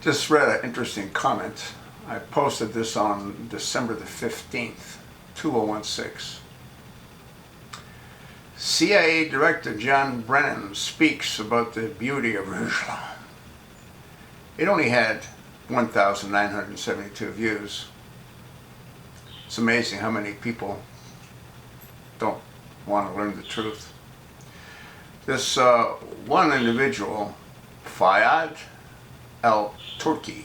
Just read an interesting comment. I posted this on December the 15th, 2016. CIA Director John Brennan speaks about the beauty of Islam. It only had 1,972 views. It's amazing how many people don't want to learn the truth. This one individual, Fahad Alturki.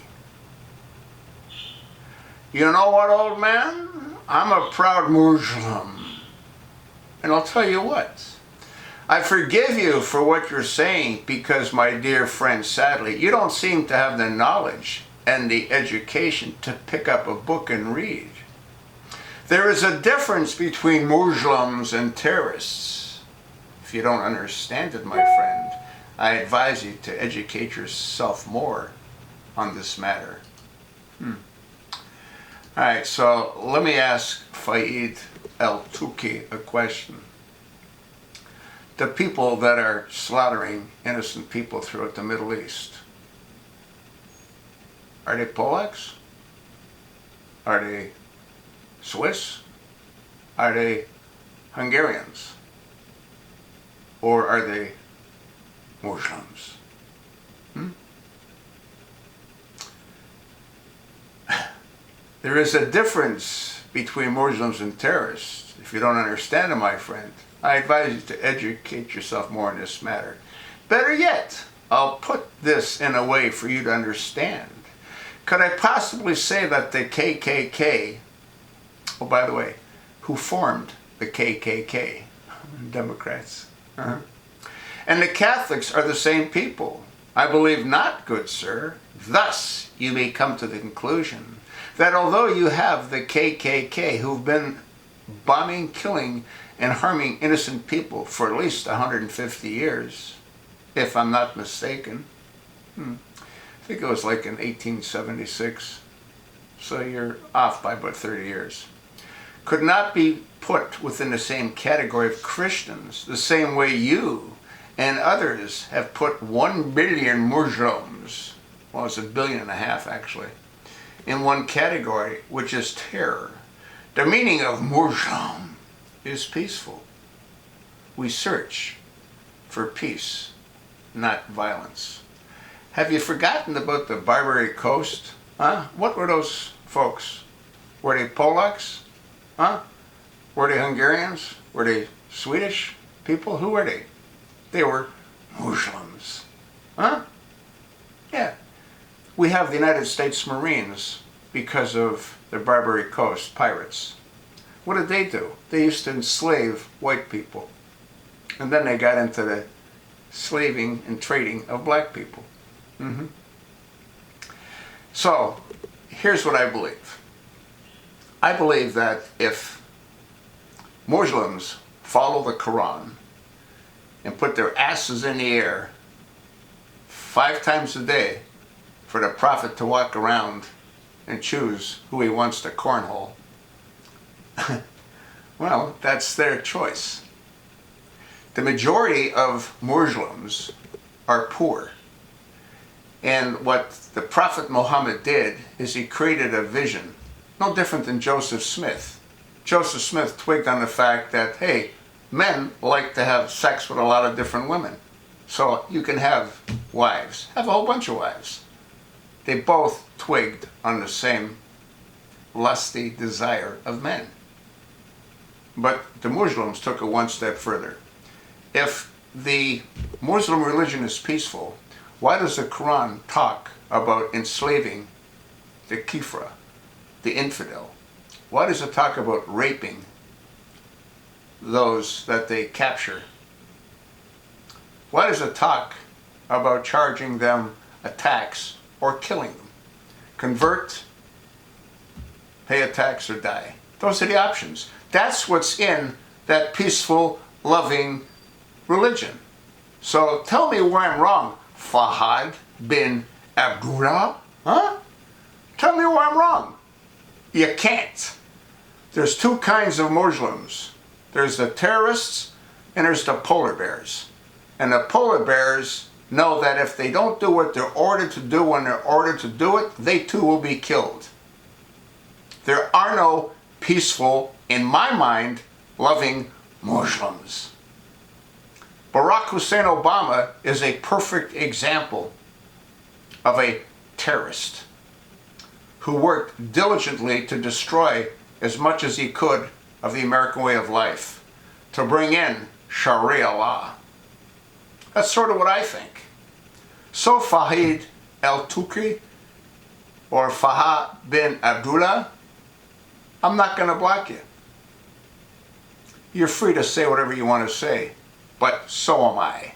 You know what, old man? I'm a proud Muslim. And I'll tell you what, I forgive you for what you're saying because, my dear friend, sadly, you don't seem to have the knowledge and the education to pick up a book and read. There is a difference between Muslims and terrorists. If you don't understand it, my friend, I advise you to educate yourself more on this matter. All right, so let me ask Fahad Alturki a question. The people that are slaughtering innocent people throughout the Middle East, are they Polacks? Are they Swiss? Are they Hungarians? Or are they Muslims? There is a difference between Muslims and terrorists. If you don't understand it, my friend, I advise you to educate yourself more in this matter. Better yet, I'll put this in a way for you to understand. Could I possibly say that the KKK, oh, by the way, who formed the KKK? Democrats. And the Catholics are the same people? I believe not, good sir. Thus, you may come to the conclusion that although you have the KKK who've been bombing, killing, and harming innocent people for at least 150 years, if I'm not mistaken. I think it was like in 1876, so you're off by about 30 years. Could not be put within the same category of Christians, the same way you and others have put 1 billion Muslims, well, it's 1.5 billion actually, in one category, which is terror. The meaning of Muslim is peaceful. We search for peace, not violence. Have you forgotten about the Barbary Coast? What were those folks? Were they Polacks? Were they Hungarians? Were they Swedish people? Who were they? They were Muslims. Yeah. We have the United States Marines because of the Barbary Coast pirates. What did they do? They used to enslave white people. And then they got into the slaving and trading of black people. So, here's what I believe. I believe that if Muslims follow the Quran and put their asses in the air 5 times a day for the Prophet to walk around and choose who he wants to cornhole, well, that's their choice. The majority of Muslims are poor. And what the Prophet Muhammad did is he created a vision, no different than Joseph Smith. Joseph Smith twigged on the fact that, hey, men like to have sex with a lot of different women. So you can have wives, have a whole bunch of wives. They both twigged on the same lusty desire of men. But the Muslims took it one step further. If the Muslim religion is peaceful, why does the Quran talk about enslaving the kafir, the infidel? Why does it talk about raping those that they capture? Why does it talk about charging them a tax or killing them? Convert, pay a tax, or die. Those are the options. That's what's in that peaceful, loving religion. So tell me where I'm wrong, Fahad bin Abdullah. Tell me where I'm wrong. You can't. There's 2 kinds of Muslims. There's the terrorists and there's the polar bears. And the polar bears know that if they don't do what they're ordered to do when they're ordered to do it, they too will be killed. There are no peaceful, in my mind, loving Muslims. Barack Hussein Obama is a perfect example of a terrorist who worked diligently to destroy as much as he could of the American way of life, to bring in Sharia law. That's sort of what I think. So Fahad Alturki or Fahad bin Abdullah, I'm not going to block you. You're free to say whatever you want to say, but so am I.